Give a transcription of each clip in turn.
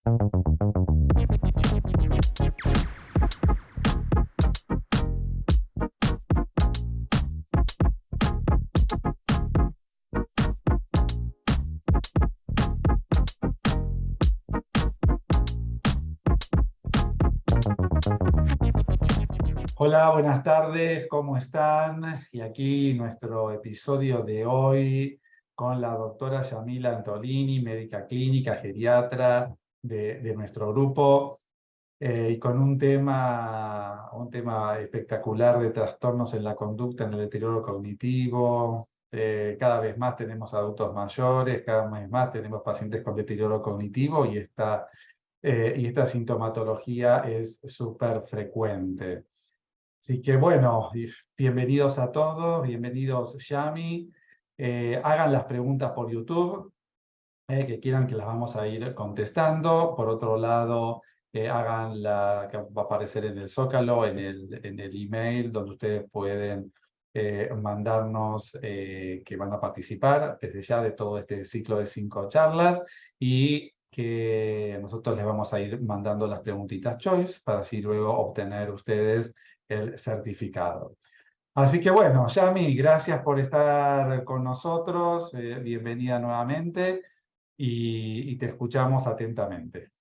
Hola, buenas tardes, ¿cómo están? Y aquí nuestro episodio de hoy con la doctora Yamila Antolini, médica clínica, geriatra de nuestro grupo, y con un tema espectacular de trastornos en la conducta, en el deterioro cognitivo. Cada vez más tenemos adultos mayores, cada vez más tenemos pacientes con deterioro cognitivo y esta sintomatología es súper frecuente. Así que bueno, bienvenidos a todos, bienvenidos Yami. Hagan las preguntas por YouTube, que quieran, que las vamos a ir contestando. Por otro lado, hagan la que va a aparecer en el Zócalo, en el email, donde ustedes pueden mandarnos que van a participar desde ya de todo este ciclo de 5 charlas, y que nosotros les vamos a ir mandando las preguntitas choice para así luego obtener ustedes el certificado. Así que bueno, Yami, gracias por estar con nosotros, bienvenida nuevamente y te escuchamos atentamente.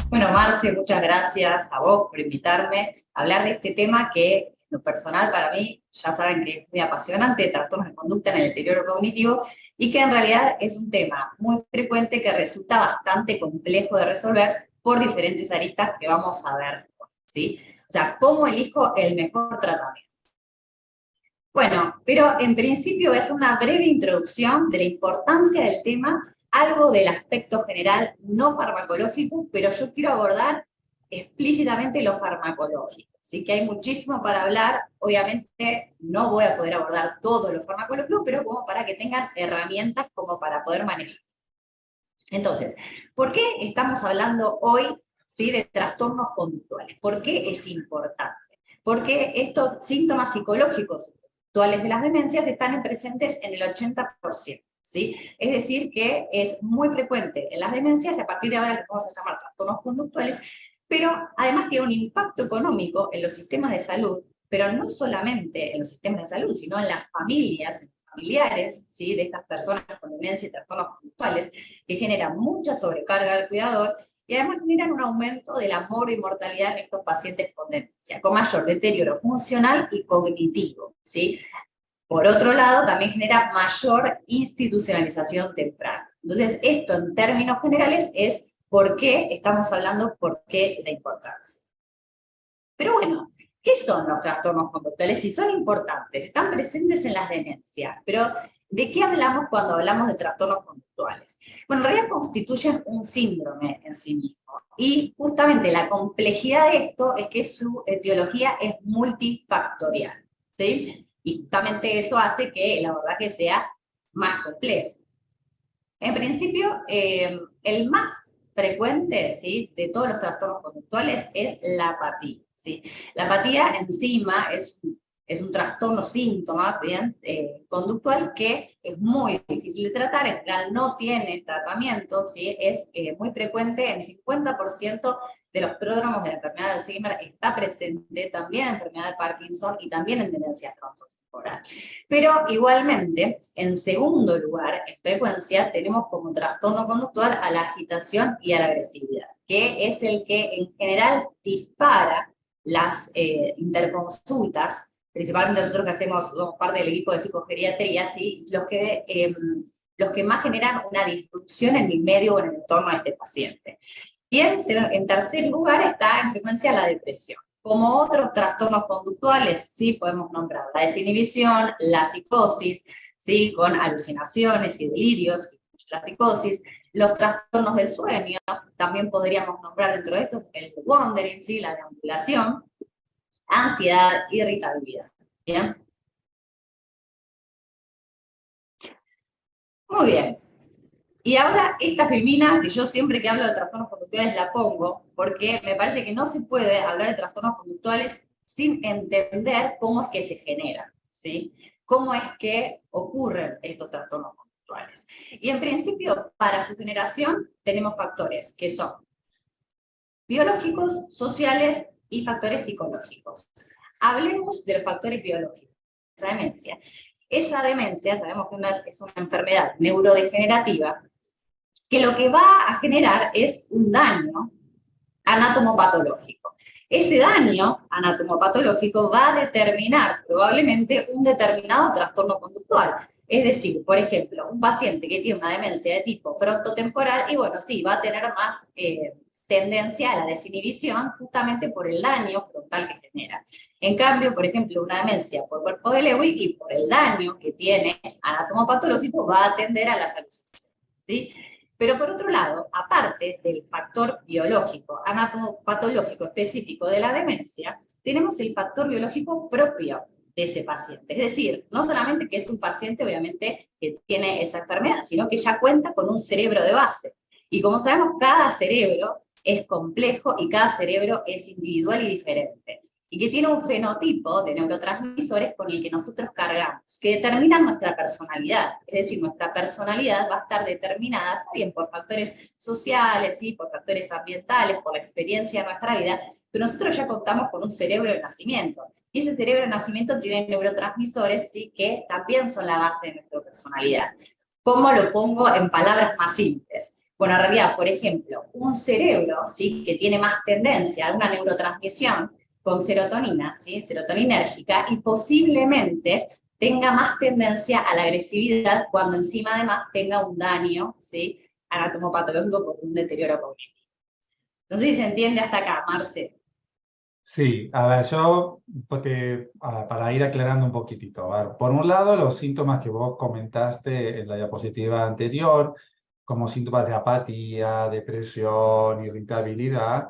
Bueno, Marce, muchas gracias a vos por invitarme a hablar de este tema que, en lo personal, para mí, ya saben que es muy apasionante, trastornos de conducta en el deterioro cognitivo, y que en realidad es un tema muy frecuente que resulta bastante complejo de resolver por diferentes aristas que vamos a ver, ¿sí? O sea, ¿cómo elijo el mejor tratamiento? Bueno, pero en principio es una breve introducción de la importancia del tema, algo del aspecto general no farmacológico, pero yo quiero abordar explícitamente lo farmacológico. Así que hay muchísimo para hablar, obviamente no voy a poder abordar todo lo farmacológico, pero como para que tengan herramientas como para poder manejar. Entonces, ¿por qué estamos hablando hoy, ¿sí?, de trastornos conductuales? ¿Por qué es importante? Porque estos síntomas psicológicos actuales de las demencias están presentes en el 80%, ¿sí? Es decir, que es muy frecuente en las demencias, y a partir de ahora les vamos a llamar trastornos conductuales, pero además tiene un impacto económico en los sistemas de salud, pero no solamente en los sistemas de salud, sino en las familias, en los familiares, ¿sí?, de estas personas con demencia y trastornos conductuales, que generan mucha sobrecarga al cuidador, y además generan un aumento de la mortalidad en estos pacientes con demencia, con mayor deterioro funcional y cognitivo, ¿sí? Por otro lado, también genera mayor institucionalización temprana. Entonces, esto en términos generales es por qué estamos hablando, por qué la importancia. Pero bueno, ¿qué son los trastornos conductuales? Si son importantes, están presentes en las demencias, pero ¿de qué hablamos cuando hablamos de trastornos conductuales? Bueno, en realidad constituyen un síndrome en sí mismo, y justamente la complejidad de esto es que su etiología es multifactorial, ¿sí? Y justamente eso hace que la verdad que sea más complejo. En principio, el más frecuente, ¿sí?, de todos los trastornos conductuales es la apatía, ¿sí? La apatía encima es un trastorno síntoma, bien, conductual, que es muy difícil de tratar, en general no tiene tratamiento, ¿sí? Es muy frecuente, en el 50% de los pródromos de la enfermedad de Alzheimer está presente, también en enfermedad de Parkinson y también en demencia frontotemporal. Pero igualmente, en segundo lugar, en frecuencia, tenemos como trastorno conductual a la agitación y a la agresividad, que es el que en general dispara las interconsultas, principalmente nosotros que somos parte del equipo de psicogeriatría, ¿sí?, los que más generan una disrupción en el medio o en el entorno de este paciente. Y en tercer lugar está en frecuencia la depresión. Como otros trastornos conductuales, sí, podemos nombrar la desinhibición, la psicosis, sí, con alucinaciones y delirios, la psicosis, los trastornos del sueño, también podríamos nombrar dentro de estos el wandering, sí, la deambulación, ansiedad, irritabilidad. ¿Bien? Muy bien. Y ahora esta filmina, que yo siempre que hablo de trastornos conductuales la pongo, porque me parece que no se puede hablar de trastornos conductuales sin entender cómo es que se generan, ¿sí? Cómo es que ocurren estos trastornos conductuales. Y en principio, para su generación, tenemos factores que son biológicos, sociales y factores psicológicos. Hablemos de los factores biológicos. Esa demencia. Esa demencia, sabemos que es una enfermedad neurodegenerativa, que lo que va a generar es un daño anatomopatológico. Ese daño anatomopatológico va a determinar probablemente un determinado trastorno conductual. Es decir, por ejemplo, un paciente que tiene una demencia de tipo frontotemporal, y bueno, sí, va a tener más tendencia a la desinhibición justamente por el daño frontal que genera. En cambio, por ejemplo, una demencia por cuerpo de Lewy y por el daño que tiene anatomopatológico va a tender a las alucinaciones, ¿sí? Pero por otro lado, aparte del factor biológico, anatomopatológico específico de la demencia, tenemos el factor biológico propio de ese paciente. Es decir, no solamente que es un paciente, obviamente, que tiene esa enfermedad, sino que ya cuenta con un cerebro de base. Y como sabemos, cada cerebro es complejo y cada cerebro es individual y diferente. Y que tiene un fenotipo de neurotransmisores con el que nosotros cargamos, que determinan nuestra personalidad. Es decir, nuestra personalidad va a estar determinada también por factores sociales, ¿sí? Por factores ambientales, por la experiencia de nuestra vida, pero nosotros ya contamos con un cerebro de nacimiento. Y ese cerebro de nacimiento tiene neurotransmisores, ¿sí? Que también son la base de nuestra personalidad. ¿Cómo lo pongo en palabras más simples? Bueno, en realidad, por ejemplo, un cerebro, ¿sí? Que tiene más tendencia a una neurotransmisión con serotonina, ¿sí? Serotoninérgica, y posiblemente tenga más tendencia a la agresividad cuando encima además tenga un daño, ¿sí? Anatomopatológico por un deterioro cognitivo. No sé si se entiende hasta acá, Marce. Sí, a ver, para ir aclarando un poquitito. A ver, por un lado, los síntomas que vos comentaste en la diapositiva anterior, como síntomas de apatía, depresión, irritabilidad.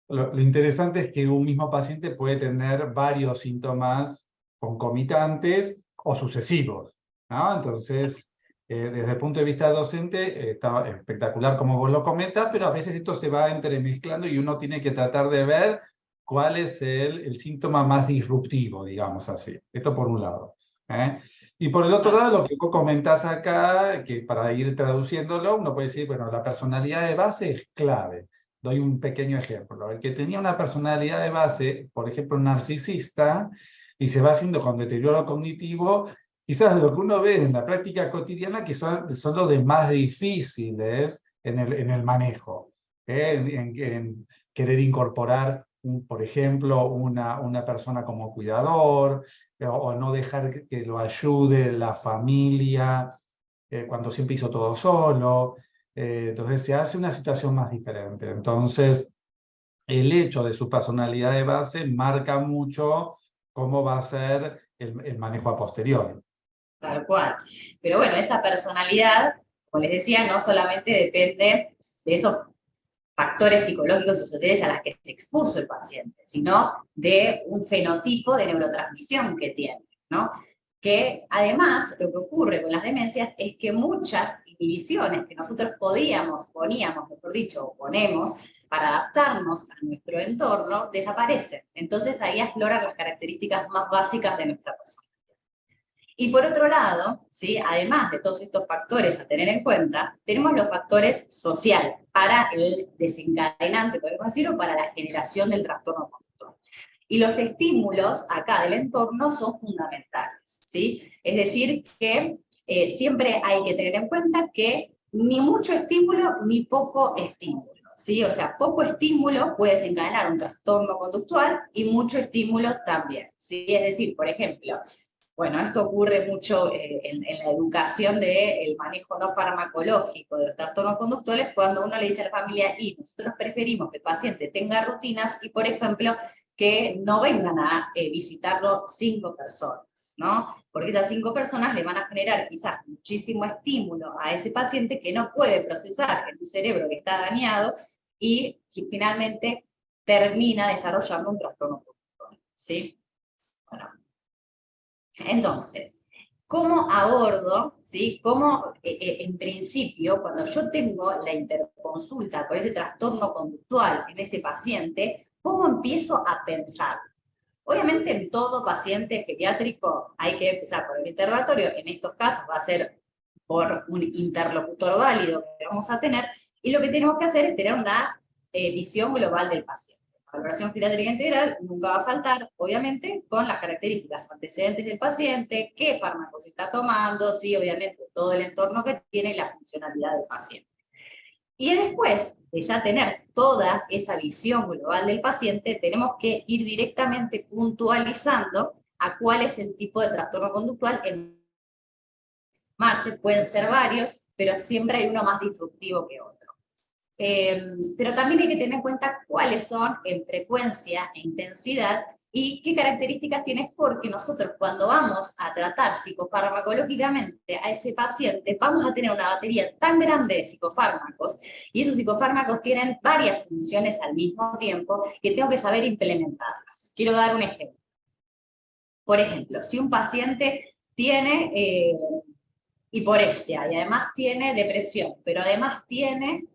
Lo interesante es que un mismo paciente puede tener varios síntomas concomitantes o sucesivos, ¿no? Entonces, desde el punto de vista docente, está espectacular como vos lo comentas, pero a veces esto se va entremezclando y uno tiene que tratar de ver cuál es el síntoma más disruptivo, digamos así. Esto por un lado, ¿eh? Y por el otro lado, lo que vos comentás acá, que para ir traduciéndolo, uno puede decir, bueno, la personalidad de base es clave. Doy un pequeño ejemplo. El que tenía una personalidad de base, por ejemplo, narcisista, y se va haciendo con deterioro cognitivo, quizás lo que uno ve en la práctica cotidiana que son los de más difíciles en el manejo, en querer incorporar, por ejemplo, una persona como cuidador, o no dejar que lo ayude la familia, cuando siempre hizo todo solo. Entonces se hace una situación más diferente. Entonces, el hecho de su personalidad de base marca mucho cómo va a ser el manejo a posteriori. Tal cual. Pero bueno, esa personalidad, como les decía, no solamente depende de esos factores psicológicos o sociales a las que se expuso el paciente, sino de un fenotipo de neurotransmisión que tiene, ¿no? Que además lo que ocurre con las demencias es que muchas inhibiciones que nosotros poníamos, mejor dicho, o ponemos para adaptarnos a nuestro entorno, desaparecen. Entonces ahí afloran las características más básicas de nuestra persona. Y por otro lado, ¿sí? Además de todos estos factores a tener en cuenta, tenemos los factores sociales para el desencadenante, podemos decirlo, para la generación del trastorno conductual. Y los estímulos acá del entorno son fundamentales, ¿sí? Es decir, que siempre hay que tener en cuenta que ni mucho estímulo ni poco estímulo, ¿sí? O sea, poco estímulo puede desencadenar un trastorno conductual y mucho estímulo también, ¿sí? Es decir, por ejemplo, bueno, esto ocurre mucho en la educación del manejo no farmacológico de los trastornos conductuales, cuando uno le dice a la familia, y nosotros preferimos que el paciente tenga rutinas y, por ejemplo, que no vengan a visitarlo 5 personas, ¿no? Porque esas 5 personas le van a generar quizás muchísimo estímulo a ese paciente que no puede procesar en un cerebro que está dañado y que finalmente termina desarrollando un trastorno conductual, ¿sí? Bueno. Entonces, ¿cómo abordo, ¿sí? ¿Cómo, en principio, cuando yo tengo la interconsulta por ese trastorno conductual en ese paciente, cómo empiezo a pensar? Obviamente en todo paciente geriátrico hay que empezar por el interrogatorio, en estos casos va a ser por un interlocutor válido que vamos a tener, y lo que tenemos que hacer es tener una visión global del paciente. La valoración geriátrica integral nunca va a faltar, obviamente, con las características antecedentes del paciente, qué fármacos está tomando, sí, obviamente, todo el entorno que tiene y la funcionalidad del paciente. Y después de ya tener toda esa visión global del paciente, tenemos que ir directamente puntualizando a cuál es el tipo de trastorno conductual. En Marce pueden ser varios, pero siempre hay uno más disruptivo que otro. Pero también hay que tener en cuenta cuáles son en frecuencia e intensidad y qué características tiene, porque nosotros cuando vamos a tratar psicofarmacológicamente a ese paciente, vamos a tener una batería tan grande de psicofármacos, y esos psicofármacos tienen varias funciones al mismo tiempo, que tengo que saber implementarlas. Quiero dar un ejemplo. Por ejemplo, si un paciente tiene hiporexia, y además tiene depresión, pero además tiene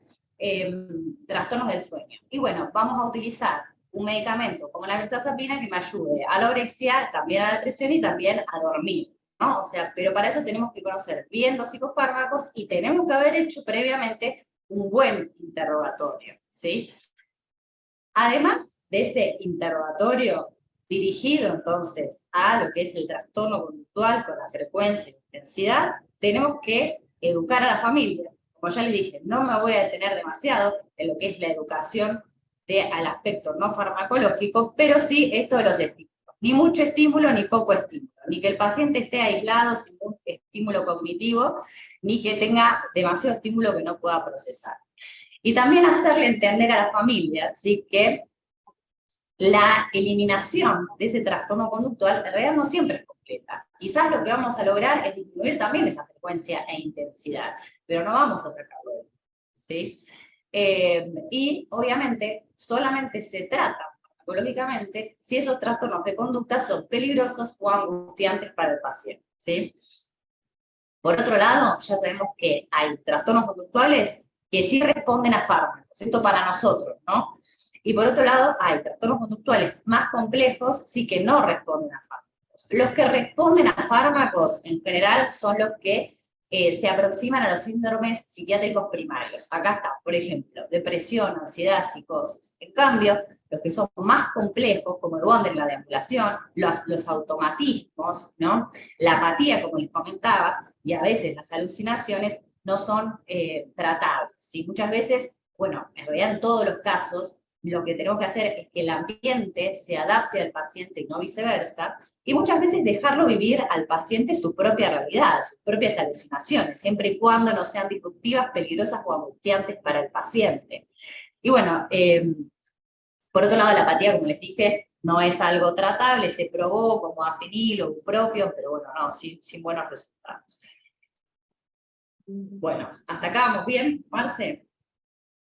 trastornos del sueño. Y bueno, vamos a utilizar un medicamento como la mirtazapina que me ayude a la orexia, también a la depresión y también a dormir, ¿no? O sea, pero para eso tenemos que conocer bien los psicofármacos y tenemos que haber hecho previamente un buen interrogatorio, ¿sí? Además de ese interrogatorio dirigido entonces a lo que es el trastorno conductual con la frecuencia e intensidad, tenemos que educar a la familia. Como ya les dije, no me voy a detener demasiado en lo que es la educación al aspecto no farmacológico, pero sí esto de los estímulos. Ni mucho estímulo ni poco estímulo. Ni que el paciente esté aislado sin un estímulo cognitivo, ni que tenga demasiado estímulo que no pueda procesar. Y también hacerle entender a la familia, ¿sí?, que la eliminación de ese trastorno conductual en realidad no siempre es completa. Quizás lo que vamos a lograr es disminuir también esa frecuencia e intensidad, pero no vamos a sacarlo de, ¿sí? Y obviamente solamente se trata farmacológicamente si esos trastornos de conducta son peligrosos o angustiantes para el paciente, ¿sí? Por otro lado, ya sabemos que hay trastornos conductuales que sí responden a fármacos, esto para nosotros, ¿no? Y por otro lado, hay trastornos conductuales más complejos, sí, que no responden a fármacos. Los que responden a fármacos, en general, son los que se aproximan a los síndromes psiquiátricos primarios. Acá está, por ejemplo, depresión, ansiedad, psicosis. En cambio, los que son más complejos, como el wandering, la deambulación, los automatismos, ¿no?, la apatía, como les comentaba, y a veces las alucinaciones, no son tratables, ¿sí? Muchas veces, bueno, en realidad en todos los casos, lo que tenemos que hacer es que el ambiente se adapte al paciente y no viceversa, y muchas veces dejarlo vivir al paciente su propia realidad, sus propias alucinaciones, siempre y cuando no sean disruptivas, peligrosas o angustiantes para el paciente. Y bueno, por otro lado, la apatía, como les dije, no es algo tratable, se probó como afenil o bupropión, pero bueno, no, sin buenos resultados. Bueno, hasta acá vamos bien, Marce.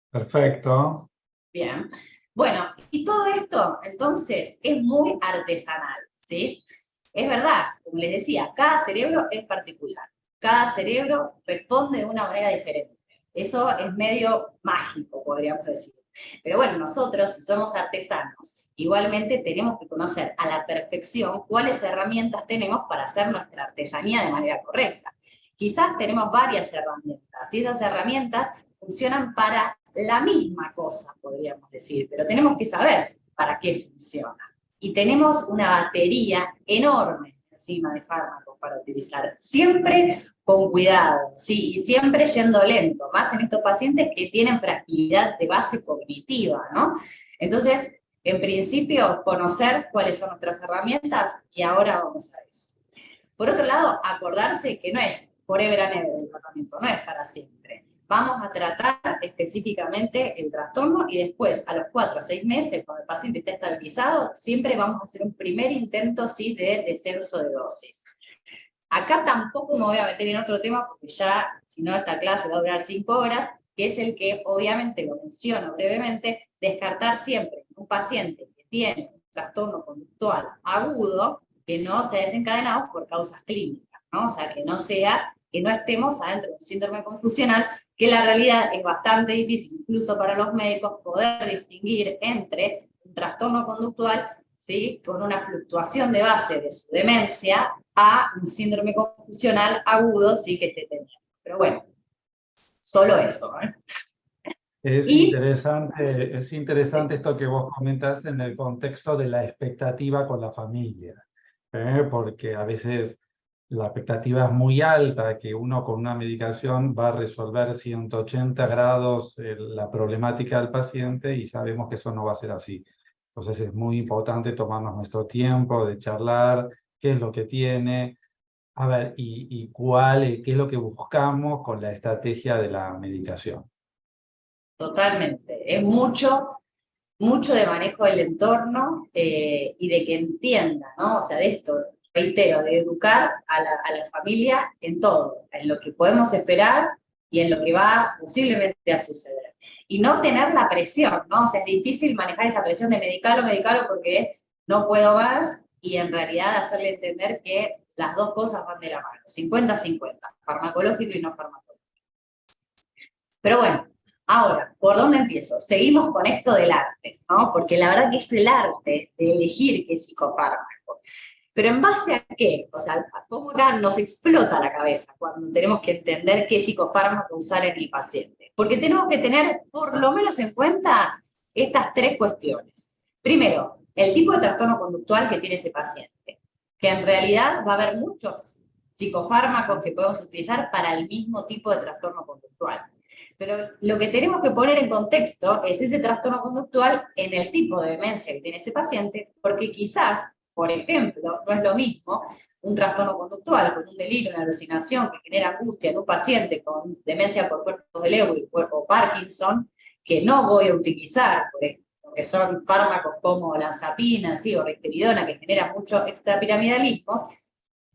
Perfecto. Bien. Bueno, y todo esto, entonces, es muy artesanal, ¿sí? Es verdad, como les decía, cada cerebro es particular. Cada cerebro responde de una manera diferente. Eso es medio mágico, podríamos decir. Pero bueno, nosotros, si somos artesanos, igualmente tenemos que conocer a la perfección cuáles herramientas tenemos para hacer nuestra artesanía de manera correcta. Quizás tenemos varias herramientas, y esas herramientas funcionan para la misma cosa, podríamos decir, pero tenemos que saber para qué funciona. Y tenemos una batería enorme encima de fármacos para utilizar, siempre con cuidado, ¿sí? Y siempre yendo lento, más en estos pacientes que tienen fragilidad de base cognitiva, ¿no? Entonces, en principio, conocer cuáles son nuestras herramientas, y ahora vamos a eso. Por otro lado, acordarse que no es forever and ever el tratamiento, no es para siempre. Vamos a tratar específicamente el trastorno y después, a los 4 o 6 meses, cuando el paciente esté estabilizado, siempre vamos a hacer un primer intento, sí, de descenso de dosis. Acá tampoco me voy a meter en otro tema, porque ya, si no, esta clase va a durar 5 horas, que es el que, obviamente, lo menciono brevemente, descartar siempre un paciente que tiene un trastorno conductual agudo, que no sea desencadenado por causas clínicas, ¿no? O sea, que no estemos adentro de un síndrome confusional, que la realidad es bastante difícil, incluso para los médicos, poder distinguir entre un trastorno conductual ¿sí?, con una fluctuación de base de su demencia a un síndrome confusional agudo, sí, que esté teniendo. Pero bueno, solo eso, ¿eh? Es Y interesante esto que vos comentas en el contexto de la expectativa con la familia, porque a veces la expectativa es muy alta, que uno con una medicación va a resolver 180 grados la problemática del paciente y sabemos que eso no va a ser así. Entonces es muy importante tomarnos nuestro tiempo de charlar, qué es lo que tiene, a ver, y qué es lo que buscamos con la estrategia de la medicación. totalmente, es mucho de manejo del entorno y de que entienda, ¿no? O sea, de esto, reitero, de educar a la familia en todo, en lo que podemos esperar y en lo que va posiblemente a suceder. Y no tener la presión, ¿no? O sea, es difícil manejar esa presión de medicalo porque no puedo más, y en realidad hacerle entender que las dos cosas van de la mano, 50-50, farmacológico y no farmacológico. Pero bueno, ahora, ¿por dónde empiezo? Seguimos con esto del arte, ¿no? Porque la verdad que es el arte de elegir qué psicofármaco. Pero ¿en base a qué? O sea, ¿cómo acá nos explota la cabeza cuando tenemos que entender qué psicofármaco usar en el paciente? Porque tenemos que tener por lo menos en cuenta estas tres cuestiones. Primero, el tipo de trastorno conductual que tiene ese paciente, que en realidad va a haber muchos psicofármacos que podemos utilizar para el mismo tipo de trastorno conductual. Pero lo que tenemos que poner en contexto es ese trastorno conductual en el tipo de demencia que tiene ese paciente, porque quizás, por ejemplo, no es lo mismo un trastorno conductual con un delirio, una alucinación que genera angustia en un paciente con demencia por cuerpos de Lewy o Parkinson, que no voy a utilizar, por ejemplo, que son fármacos como lanzapina, ¿sí?, o risperidona, que generan mucho extrapiramidalismo,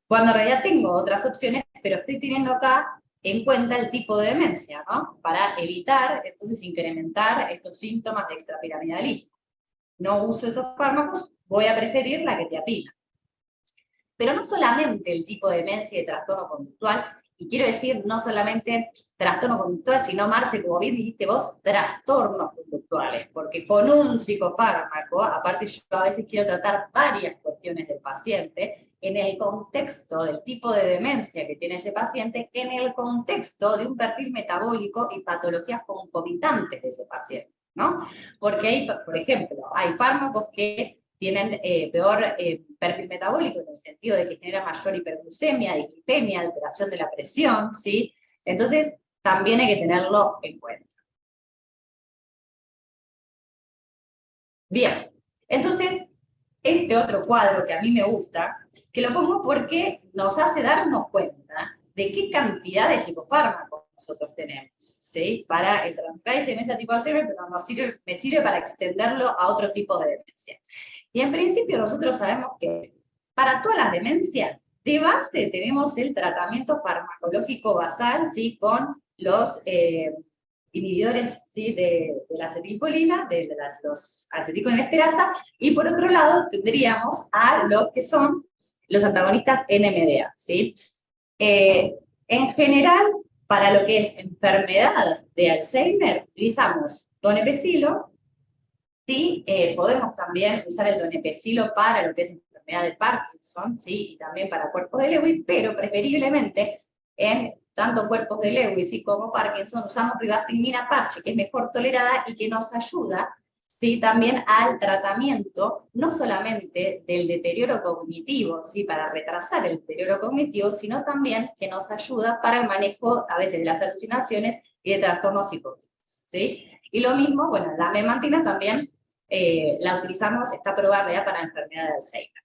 cuando en realidad tengo otras opciones, pero estoy teniendo acá en cuenta el tipo de demencia, ¿no? Para evitar, entonces, incrementar estos síntomas de extrapiramidalismo. No uso esos fármacos, voy a preferir la quetiapina. Pero no solamente el tipo de demencia y trastorno conductual, y quiero decir no solamente trastorno conductual, sino, Marce, como bien dijiste vos, trastornos conductuales, porque con un psicofármaco, aparte yo a veces quiero tratar varias cuestiones del paciente, en el contexto del tipo de demencia que tiene ese paciente, en el contexto de un perfil metabólico y patologías concomitantes de ese paciente, ¿no? Porque hay, por ejemplo, hay fármacos que tienen peor perfil metabólico, en el sentido de que genera mayor hiperglucemia, dislipemia, alteración de la presión, ¿sí? Entonces, también hay que tenerlo en cuenta. Bien, entonces, este otro cuadro que a mí me gusta, que lo pongo porque nos hace darnos cuenta de qué cantidad de psicofármacos nosotros tenemos, ¿sí? Para el trastorno de demencia tipo Alzheimer, pero me sirve para extenderlo a otro tipo de demencia. Y en principio nosotros sabemos que para todas las demencias, de base tenemos el tratamiento farmacológico basal, ¿sí?, con los inhibidores, ¿sí?, de la acetilcolina, los acetilcolinesterasa, y por otro lado tendríamos a lo que son los antagonistas NMDA, ¿sí? En general, para lo que es enfermedad de Alzheimer, utilizamos donepezilo, ¿sí? Podemos también usar el donepezilo para lo que es enfermedad de Parkinson, ¿sí?, y también para cuerpos de Lewy, pero preferiblemente en tanto cuerpos de Lewy, ¿sí?, como Parkinson, usamos ribastigmina parche, que es mejor tolerada y que nos ayuda, ¿sí?, también al tratamiento, no solamente del deterioro cognitivo, ¿sí?, para retrasar el deterioro cognitivo, sino también que nos ayuda para el manejo, a veces, de las alucinaciones y de trastornos psicóticos, ¿sí? Y lo mismo, bueno, la memantina también la utilizamos, está aprobada ya para la enfermedad de Alzheimer.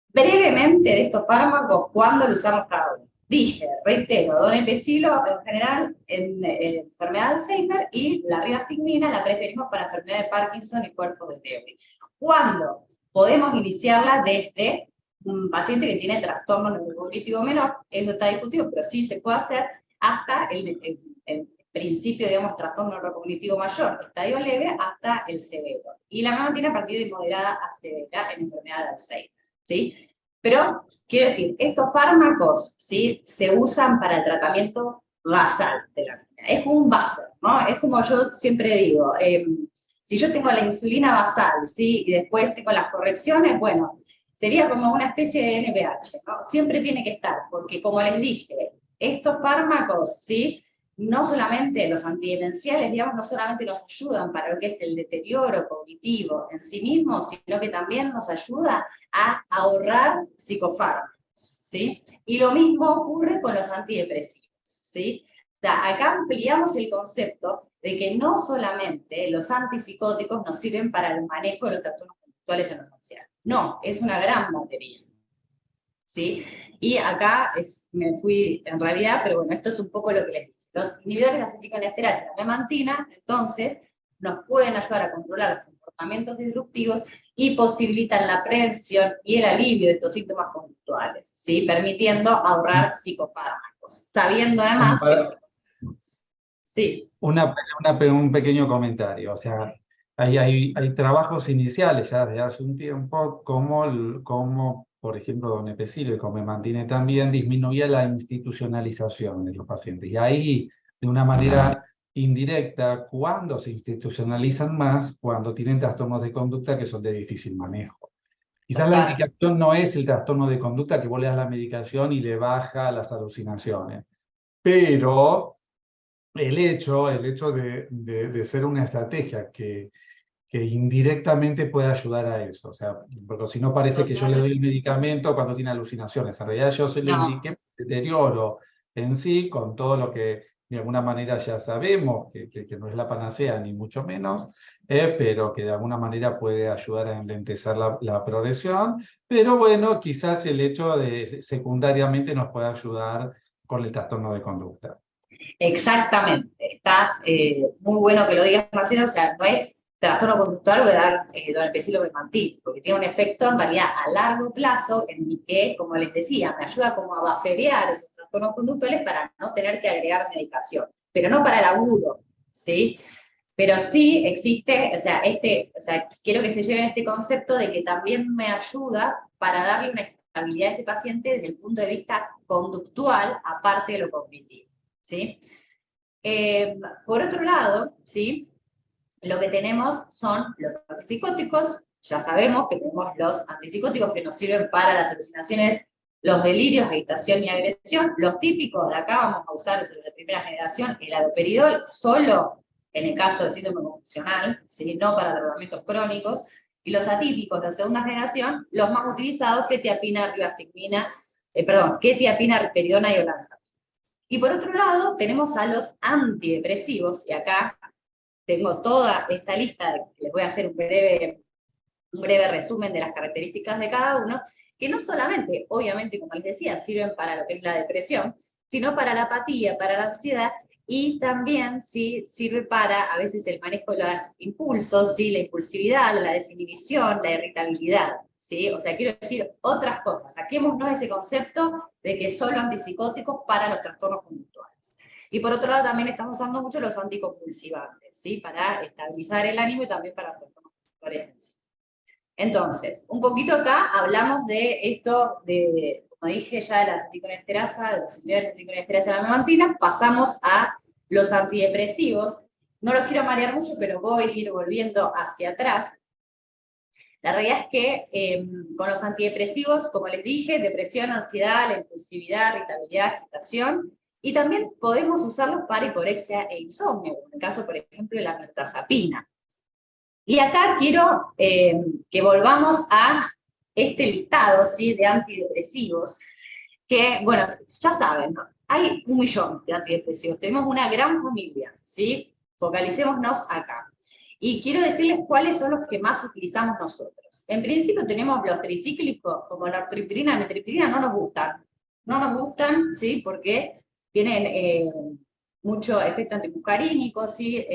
Brevemente de estos fármacos, ¿cuándo lo usamos cada uno? Dije, reitero, donepezilo en general en enfermedad de Alzheimer, y la ribastigmina la preferimos para enfermedad de Parkinson y cuerpos de Lewy. ¿Cuándo? Podemos iniciarla desde un paciente que tiene trastorno neurocognitivo menor, eso está discutido, pero sí se puede hacer, hasta el principio, digamos, trastorno neurocognitivo mayor, estadio leve, hasta el severo. Y la memantina a partir de moderada a severa en enfermedad de Alzheimer, ¿sí? Pero, quiero decir, estos fármacos, ¿sí?, se usan para el tratamiento basal de la enfermedad. Es como un buffer, ¿no? Es como yo siempre digo, Si yo tengo la insulina basal, ¿sí? Y después tengo las correcciones, bueno, sería como una especie de NPH, ¿no? Siempre tiene que estar, porque como les dije, estos fármacos, ¿sí? No solamente los antidemenciales, digamos, no solamente nos ayudan para lo que es el deterioro cognitivo en sí mismo, sino que también nos ayuda a ahorrar psicofármacos, ¿sí? Y lo mismo ocurre con los antidepresivos, ¿sí? O sea, acá ampliamos el concepto de que no solamente los antipsicóticos nos sirven para el manejo de los trastornos conductuales en los ancianos. No, es una gran batería, ¿sí? Y acá me fui en realidad, pero bueno, esto es un poco lo que les dije. Los inhibidores de acetilcolesterol y la memantina, entonces, nos pueden ayudar a controlar los comportamientos disruptivos y posibilitan la prevención y el alivio de estos síntomas conductuales, ¿sí? Permitiendo ahorrar psicofármacos, sabiendo Bueno, además que los psicofármacos... Sí. un pequeño comentario, o sea, hay trabajos iniciales ya desde hace un tiempo, como por ejemplo, Don Epecilio, y como me mantiene también, disminuía la institucionalización de los pacientes. Y ahí, de una manera indirecta, cuando se institucionalizan más, cuando tienen trastornos de conducta que son de difícil manejo. Quizás la Total. indicación no es el trastorno de conducta que vos le das la medicación y le baja las alucinaciones, pero el hecho de ser una estrategia que indirectamente puede ayudar a eso. O sea, porque si no parece que yo le Total. doy el medicamento cuando tiene alucinaciones. En realidad yo se lo No. indiqué deterioro en sí, con todo lo que de alguna manera ya sabemos, que no es la panacea ni mucho menos, pero que de alguna manera puede ayudar a enlentecer la progresión. Pero bueno, quizás el hecho de secundariamente nos puede ayudar con el trastorno de conducta. Exactamente, está muy bueno que lo digas, Marcelo, o sea, no es trastorno conductual o de dar donepezilo memantil, porque tiene un efecto en realidad a largo plazo en el que, como les decía, me ayuda como a bufferear esos trastornos conductuales para no tener que agregar medicación, pero no para el agudo, ¿sí? Pero sí existe, o sea, quiero que se lleven este concepto de que también me ayuda para darle una estabilidad a ese paciente desde el punto de vista conductual, aparte de lo cognitivo, ¿sí? Por otro lado, ¿sí? Lo que tenemos son los antipsicóticos, ya sabemos que tenemos los antipsicóticos que nos sirven para las alucinaciones, los delirios, agitación y agresión. Los típicos de acá vamos a usar los de primera generación, el haloperidol, solo en el caso de síndrome confusional, ¿sí? No para tratamientos crónicos. Y los atípicos de segunda generación, los más utilizados, quetiapina, ribastectina, quetiapina, risperidona y olanzapina. Y por otro lado, tenemos a los antidepresivos, y acá tengo toda esta lista, les voy a hacer un breve resumen de las características de cada uno, que no solamente, obviamente, como les decía, sirven para lo que es la depresión, sino para la apatía, para la ansiedad, y también ¿sí? Sirve para, a veces, el manejo de los impulsos, ¿sí? La impulsividad, la desinhibición, la irritabilidad, ¿sí? O sea, quiero decir otras cosas. Saquémonos ese concepto de que solo antipsicóticos para los trastornos conductuales. Y por otro lado, también estamos usando mucho los anticonvulsivantes, ¿sí? Para estabilizar el ánimo y también para los trastornos conductuales en sí. Entonces, un poquito acá hablamos de esto, como dije ya, de la acetilcolesterasa, de los inhibidores de acetilcolesterasa de la memantina, pasamos a los antidepresivos. No los quiero marear mucho, pero voy a ir volviendo hacia atrás. La realidad es que con los antidepresivos, como les dije, depresión, ansiedad, la impulsividad, irritabilidad, agitación, y también podemos usarlos para hiporexia e insomnio, en el caso, por ejemplo, de la mirtazapina. Y acá quiero que volvamos a este listado, ¿sí? De antidepresivos, que, bueno, ya saben, ¿no? Hay 1 millón de antidepresivos, tenemos una gran familia, ¿sí? Focalicémonos acá. Y quiero decirles cuáles son los que más utilizamos nosotros. En principio tenemos los tricíclicos, como la nortriptilina y metriptilina, no nos gustan, ¿sí? Porque tienen mucho efecto antimuscarínico, ¿sí?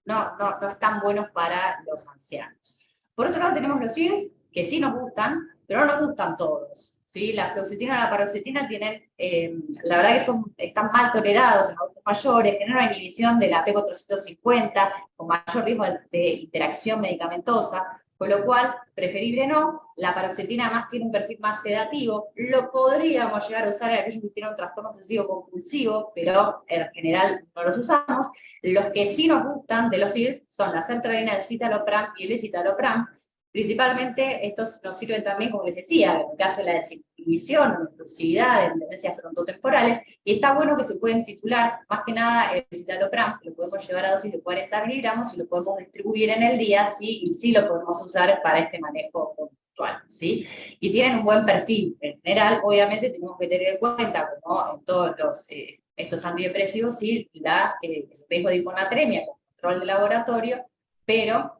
No están buenos para los ancianos. Por otro lado tenemos los IES, que sí nos gustan, pero no nos gustan todos, ¿sí? La fluoxetina y la paroxetina tienen, la verdad que están mal tolerados en adultos mayores, generan una inhibición de la P450, con mayor riesgo de interacción medicamentosa, con lo cual, preferible no. La paroxetina además tiene un perfil más sedativo, lo podríamos llegar a usar en aquellos que tienen un trastorno obsesivo compulsivo, pero en general no los usamos. Los que sí nos gustan de los IRS son la sertralina, el citalopram y el escitalopram. Principalmente estos nos sirven también, como les decía, en el caso de la desinhibición o impulsividad, de tendencias frontotemporales, y está bueno que se pueden titular, más que nada el citalopram, que lo podemos llevar a dosis de 40 miligramos y lo podemos distribuir en el día, ¿sí? Y sí lo podemos usar para este manejo conductual, ¿sí? Y tienen un buen perfil. En general, obviamente, tenemos que tener en cuenta, como en todos estos antidepresivos, ¿sí? El riesgo de hiponatremia con control de laboratorio, pero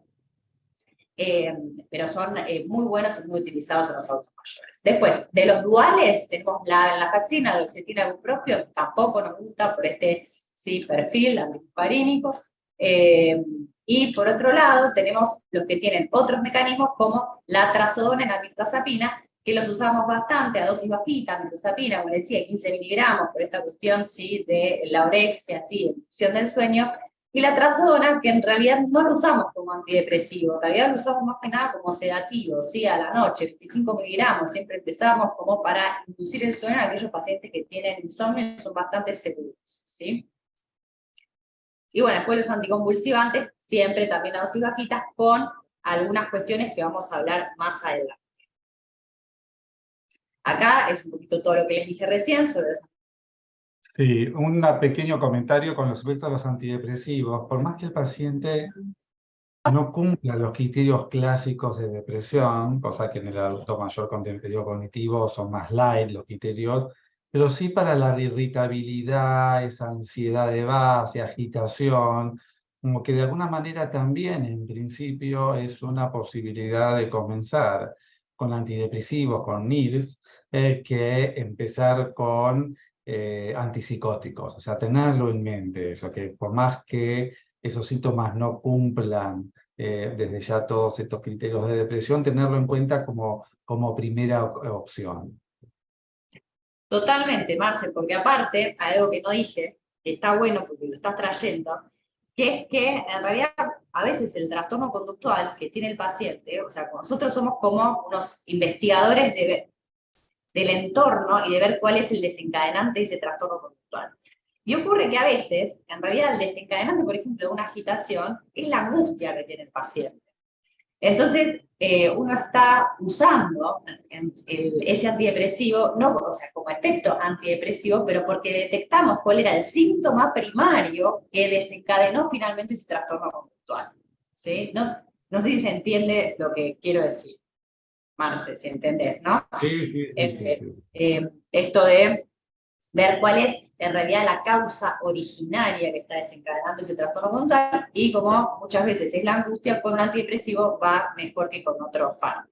son muy buenos y muy utilizados en los adultos mayores. Después, de los duales, tenemos la faxina, la oxetina propio, tampoco nos gusta por este perfil antimuscarínico. Y por otro lado, tenemos los que tienen otros mecanismos como la trazodona y la mirtazapina, que los usamos bastante a dosis bajitas, mirtazapina, como les decía, 15 miligramos, por esta cuestión de la orexia, inducción del sueño. Y la trazodona, que en realidad no lo usamos como antidepresivo, en realidad lo usamos más que nada como sedativo, ¿sí? A la noche, 25 miligramos, siempre empezamos como para inducir el sueño a aquellos pacientes que tienen insomnio y son bastante seguros, ¿sí? Y bueno, después los anticonvulsivantes, siempre también a dosis bajitas, con algunas cuestiones que vamos a hablar más adelante. Acá es un poquito todo lo que les dije recién sobre los... Sí, un pequeño comentario con respecto a los antidepresivos. Por más que el paciente no cumpla los criterios clásicos de depresión, cosa que en el adulto mayor con deterioro cognitivo son más light los criterios, pero sí para la irritabilidad, esa ansiedad de base, agitación, como que de alguna manera también en principio es una posibilidad de comenzar con antidepresivos, con NIRS, que empezar con antipsicóticos, o sea, tenerlo en mente, eso que por más que esos síntomas no cumplan desde ya todos estos criterios de depresión, tenerlo en cuenta como primera opción. Totalmente, Marce, porque aparte, algo que no dije, que está bueno porque lo estás trayendo, que es que en realidad a veces el trastorno conductual que tiene el paciente, o sea, nosotros somos como unos investigadores del entorno y de ver cuál es el desencadenante de ese trastorno conductual. Y ocurre que a veces, en realidad, el desencadenante, por ejemplo, de una agitación, es la angustia que tiene el paciente. Entonces, uno está usando ese antidepresivo, no, o sea, como efecto antidepresivo, pero porque detectamos cuál era el síntoma primario que desencadenó finalmente ese trastorno conductual. ¿Sí? No sé si se entiende lo que quiero decir, Marce, si entendés, ¿no? Sí. Esto de ver cuál es en realidad la causa originaria que está desencadenando ese trastorno conductual, y como muchas veces es la angustia, con un antidepresivo va mejor que con otro fármaco.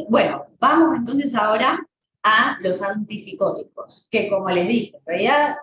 Bueno, vamos entonces ahora a los antipsicóticos, que como les dije, en realidad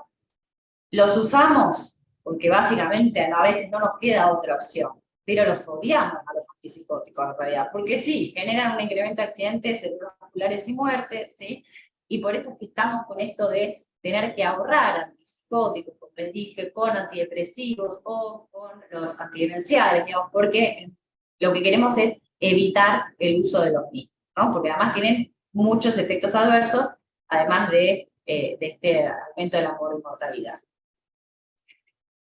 los usamos porque básicamente a veces no nos queda otra opción, pero los odiamos a los antipsicóticos en realidad, porque sí, generan un incremento de accidentes cerebrovasculares y muertes, ¿sí? Y por eso es que estamos con esto de tener que ahorrar antipsicóticos, como les dije, con antidepresivos o con los antidemenciales, digamos, porque lo que queremos es evitar el uso de los mismos, ¿no? Porque además tienen muchos efectos adversos, además de este aumento de la mortalidad.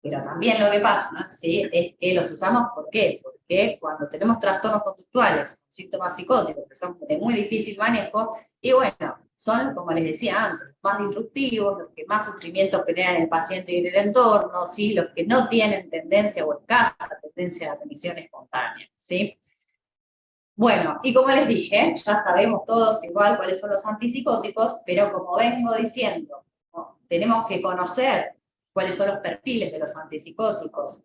Pero también lo que pasa, ¿sí?, es que los usamos, ¿por qué? Porque cuando tenemos trastornos conductuales, síntomas psicóticos, que son de muy difícil manejo, y bueno, son, como les decía antes, más disruptivos, los que más sufrimiento generan en el paciente y en el entorno, ¿sí?, los que no tienen tendencia o escasa tendencia a la remisión espontánea, ¿sí? Bueno, y como les dije, ya sabemos todos igual cuáles son los antipsicóticos, pero como vengo diciendo, ¿no?, tenemos que conocer cuáles son los perfiles de los antipsicóticos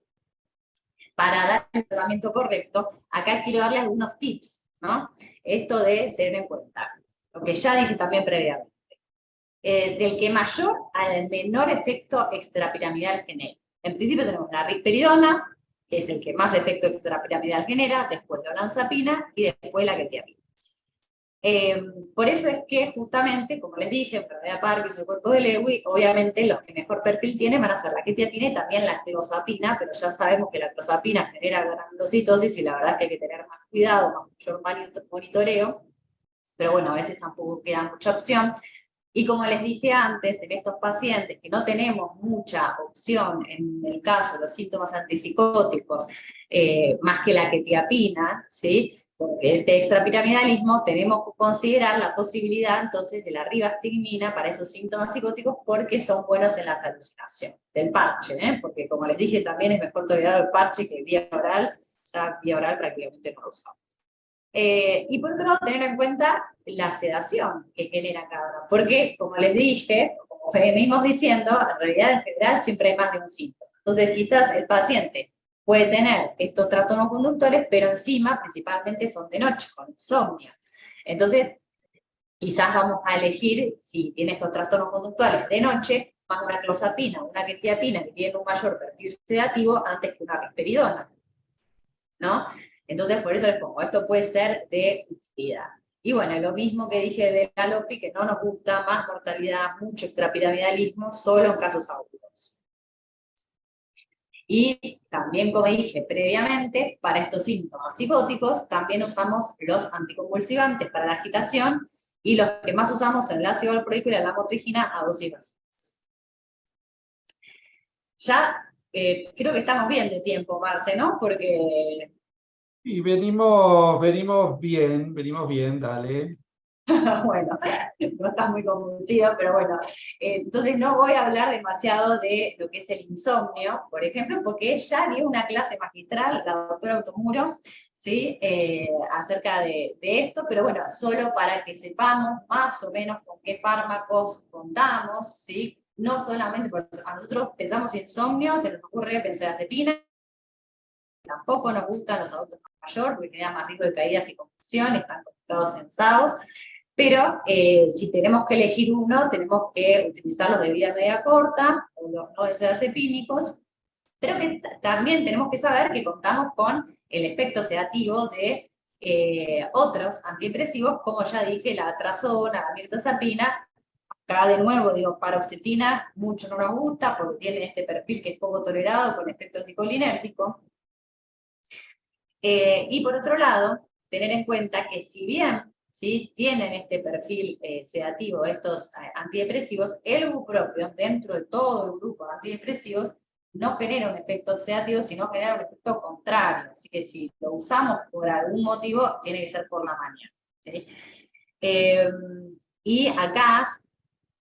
para dar el tratamiento correcto. Acá quiero darle algunos tips, ¿no? Esto de tener en cuenta, lo que ya dije también previamente, del que mayor al menor efecto extrapiramidal genera. En principio tenemos la risperidona, que es el que más efecto extrapiramidal genera, después la olanzapina y después la quetiapina. Por eso es que justamente, como les dije, enfermedad de Parkinson, el cuerpo de Lewy, obviamente los que mejor perfil tienen van a ser la quetiapina y también la clozapina, pero ya sabemos que la clozapina genera granulocitosis y la verdad es que hay que tener más cuidado, mayor monitoreo, pero bueno, a veces tampoco queda mucha opción. Y como les dije antes, en estos pacientes que no tenemos mucha opción en el caso de los síntomas antipsicóticos, más que la quetiapina, ¿sí? Porque este extrapiramidalismo, tenemos que considerar la posibilidad entonces de la rivastigmina para esos síntomas psicóticos porque son buenos en las alucinaciones, del parche, porque como les dije también es mejor tolerar el parche que vía oral, ya vía oral prácticamente no lo usamos. Y por otro lado, tener en cuenta la sedación que genera cada uno, porque como les dije, como venimos diciendo, en realidad en general siempre hay más de un síntoma. Entonces quizás el paciente puede tener estos trastornos conductuales, pero encima principalmente son de noche, con insomnio. Entonces quizás vamos a elegir, si tiene estos trastornos conductuales de noche, más una clozapina o una quetiapina que tiene un mayor perfil sedativo antes que una risperidona, ¿no? Entonces, por eso les pongo, esto puede ser de utilidad. Y bueno, lo mismo que dije de la LOPI, que no nos gusta, más mortalidad, mucho extrapiramidalismo, solo en casos agudos. Y también, como dije previamente, para estos síntomas psicóticos, también usamos los anticonvulsivantes para la agitación, y los que más usamos son el ácido valproico y la lamotrigina a dosis bajas. Ya creo que estamos bien de tiempo, Marce, ¿no? Porque Y venimos bien, dale. bueno, no estás muy convencido, pero bueno. Entonces no voy a hablar demasiado de lo que es el insomnio, por ejemplo, porque ya dio una clase magistral, la doctora Automuro, ¿sí? Acerca de esto, pero bueno, solo para que sepamos más o menos con qué fármacos contamos, ¿sí? No solamente, porque a nosotros pensamos insomnio, se nos ocurre benzodiazepina, tampoco nos gustan los adultos mayores, porque generan más riesgo de caídas y confusión, están conectados censados. Pero si tenemos que elegir uno, tenemos que utilizar los de vida media corta, o los no benzodiazepínicos, pero que también tenemos que saber que contamos con el efecto sedativo de otros antidepresivos, como ya dije, la trazona, la mirtazapina. Acá de nuevo, digo, paroxetina, mucho no nos gusta, porque tiene este perfil que es poco tolerado con efecto anticolinérgico. Y por otro lado, tener en cuenta que si bien, ¿sí?, tienen este perfil sedativo, estos antidepresivos, el bupropión, dentro de todo el grupo de antidepresivos, no genera un efecto sedativo, sino genera un efecto contrario. Así que si lo usamos por algún motivo, tiene que ser por la mañana, ¿sí? Y acá,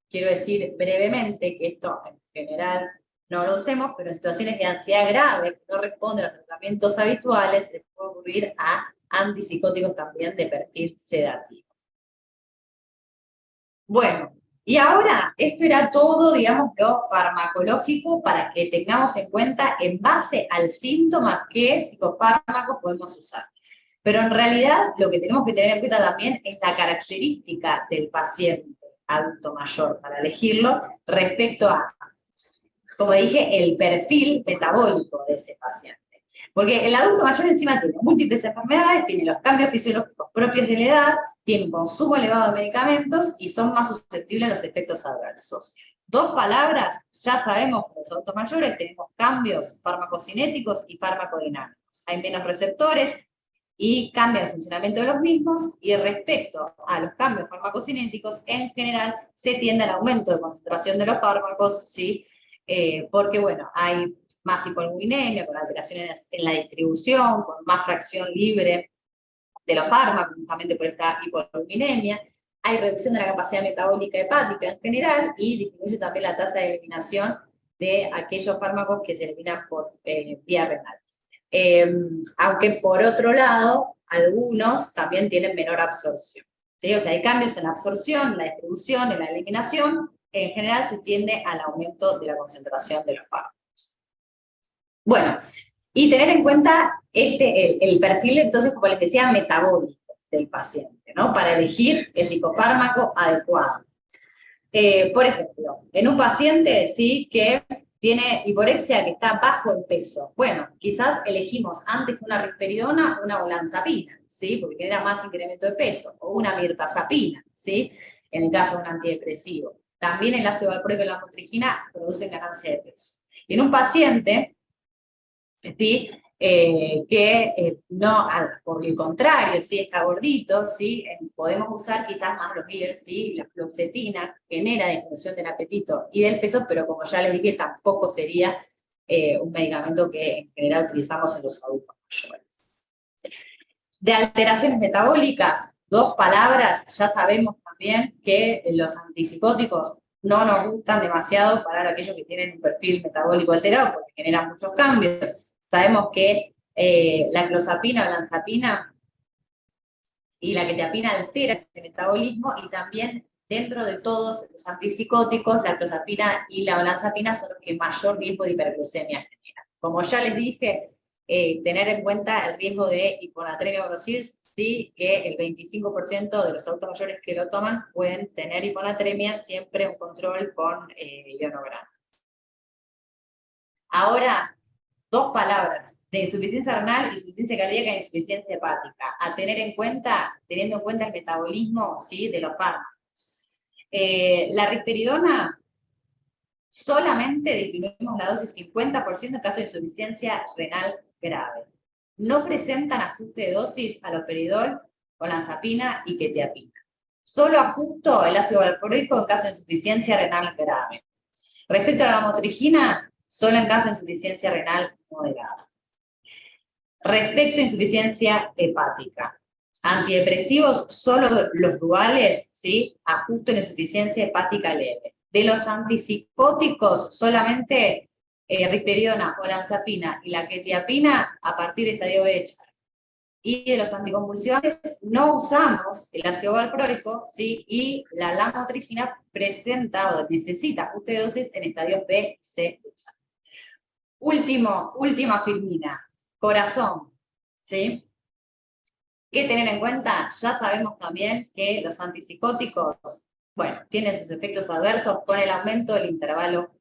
quiero decir brevemente que esto en general no lo usemos, pero en situaciones de ansiedad grave que no responden a los tratamientos habituales, se puede ocurrir a antipsicóticos también de perfil sedativo. Bueno, y ahora esto era todo, digamos, lo farmacológico para que tengamos en cuenta en base al síntoma qué psicofármacos podemos usar. Pero en realidad lo que tenemos que tener en cuenta también es la característica del paciente adulto mayor para elegirlo respecto a, como dije, el perfil metabólico de ese paciente. Porque el adulto mayor encima tiene múltiples enfermedades, tiene los cambios fisiológicos propios de la edad, tiene un consumo elevado de medicamentos y son más susceptibles a los efectos adversos. Dos palabras, ya sabemos que los adultos mayores tenemos cambios farmacocinéticos y farmacodinámicos. Hay menos receptores y cambia el funcionamiento de los mismos, y respecto a los cambios farmacocinéticos, en general se tiende al aumento de concentración de los fármacos, ¿sí? Porque bueno, hay más hipoalbuminemia, con alteraciones en la distribución, con más fracción libre de los fármacos, justamente por esta hipoalbuminemia. Hay reducción de la capacidad metabólica hepática en general, y disminuye también la tasa de eliminación de aquellos fármacos que se eliminan por vía renal. Aunque por otro lado, algunos también tienen menor absorción, ¿sí? O sea, hay cambios en la absorción, en la distribución, en la eliminación. En general se tiende al aumento de la concentración de los fármacos. Bueno, y tener en cuenta el perfil, entonces, como les decía, metabólico del paciente, ¿no? Para elegir el psicofármaco adecuado. Por ejemplo, en un paciente, ¿sí?, que tiene hiporexia que está bajo en peso. Bueno, quizás elegimos antes que una risperidona una olanzapina, ¿sí? Porque genera más incremento de peso, o una mirtazapina, ¿sí? En el caso de un antidepresivo. También el ácido valproico y la motrigina producen ganancia de peso. Y en un paciente, ¿sí? No, por el contrario, si está gordito, ¿sí? Podemos usar quizás más los GIRs, ¿sí? La fluoxetina genera disminución del apetito y del peso, pero como ya les dije, tampoco sería un medicamento que en general utilizamos en los adultos mayores. De alteraciones metabólicas, 2 palabras, ya sabemos también que los antipsicóticos no nos gustan demasiado para aquellos que tienen un perfil metabólico alterado porque generan muchos cambios. Sabemos que la clozapina o olanzapina y la quetiapina altera ese metabolismo y también dentro de todos los antipsicóticos, la clozapina y la olanzapina son los que mayor riesgo de hiperglucemia generan. Como ya les dije, tener en cuenta el riesgo de hiponatremia grossil, sí, que el 25% de los adultos mayores que lo toman pueden tener hiponatremia, siempre un control con ionograma. Ahora, 2 palabras, de insuficiencia renal, insuficiencia cardíaca e insuficiencia hepática, a tener en cuenta, teniendo en cuenta el metabolismo, ¿sí? De los fármacos. La risperidona, solamente disminuimos la dosis 50% en caso de insuficiencia renal grave. No presentan ajuste de dosis aloperidol, olanzapina y quetiapina. Solo ajusto el ácido valproico en caso de insuficiencia renal grave. Respecto a la motrigina, solo en caso de insuficiencia renal moderada. Respecto a insuficiencia hepática, antidepresivos, solo los duales, ¿sí? Ajusto en insuficiencia hepática leve. De los antipsicóticos, solamente risperidona, olanzapina y la quetiapina a partir de estadio Bechar. Y de los anticonvulsivantes no usamos el ácido valproico, ¿sí? Y la lamotrigina presenta o necesita ajuste de dosis en estadios B, C, Bechar. Última filmina, corazón, ¿sí? ¿Qué tener en cuenta? Ya sabemos también que los antipsicóticos, bueno, tienen sus efectos adversos con el aumento del intervalo.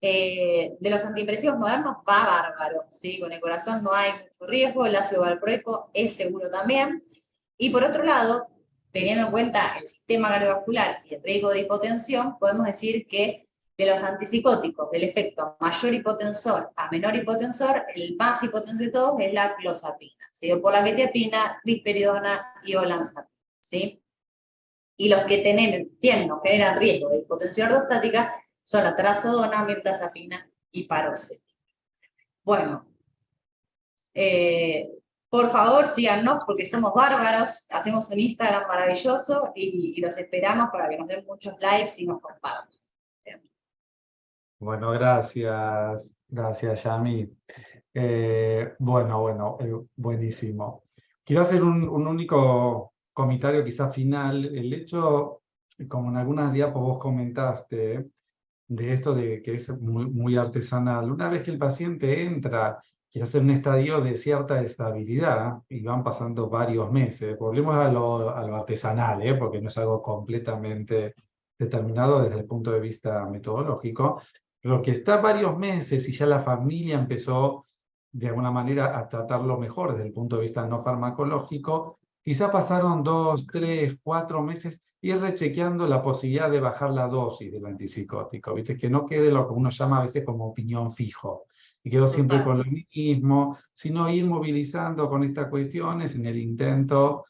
De los antidepresivos modernos va bárbaro, ¿sí? Con el corazón no hay mucho riesgo, el ácido valproico es seguro también. Y por otro lado, teniendo en cuenta el sistema cardiovascular y el riesgo de hipotensión, podemos decir que de los antipsicóticos, del efecto mayor hipotensor a menor hipotensor, el más hipotensor de todos es la clozapina, seguido por la quetiapina, risperidona y olanzapina, ¿sí? Y los que tienen o generan riesgo de hipotensión ortostática son la trazodona, mirtazapina y paroxetina. Bueno, por favor síganos porque somos bárbaros, hacemos un Instagram maravilloso y los esperamos para que nos den muchos likes y nos compartan. Bueno, gracias Yami. Buenísimo. Quiero hacer un único comentario quizás final. El hecho, como en algunas diapos vos comentaste, de esto de que es muy artesanal, una vez que el paciente entra quizás en un estadio de cierta estabilidad y van pasando varios meses, volvemos a lo artesanal, porque no es algo completamente determinado desde el punto de vista metodológico, pero que está varios meses y ya la familia empezó de alguna manera a tratarlo mejor desde el punto de vista no farmacológico, quizá pasaron 2, 3, 4 meses y ir rechequeando la posibilidad de bajar la dosis del antipsicótico, ¿viste? Que no quede lo que uno llama a veces como opinión fijo, y quedo siempre con lo mismo, sino ir movilizando con estas cuestiones en el intento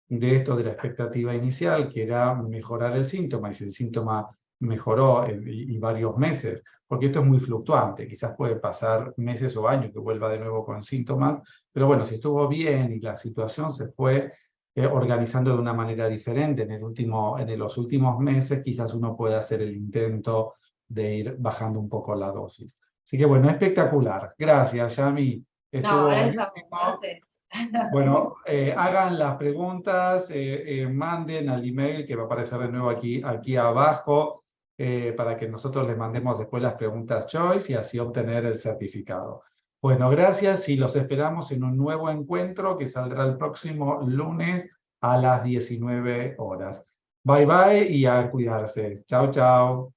de esto de la expectativa inicial, que era mejorar el síntoma, y si el síntoma mejoró y varios meses, porque esto es muy fluctuante, quizás puede pasar meses o años que vuelva de nuevo con síntomas, pero bueno, si estuvo bien y la situación se fue organizando de una manera diferente en los últimos meses, quizás uno pueda hacer el intento de ir bajando un poco la dosis. Así que bueno, espectacular. Gracias, Yami. No, gracias a vos. Bueno, hagan las preguntas, manden al email que va a aparecer de nuevo aquí abajo para que nosotros les mandemos después las preguntas choice y así obtener el certificado. Bueno, gracias y los esperamos en un nuevo encuentro que saldrá el próximo lunes a las 19 horas. Bye bye y a cuidarse. Chao, chao.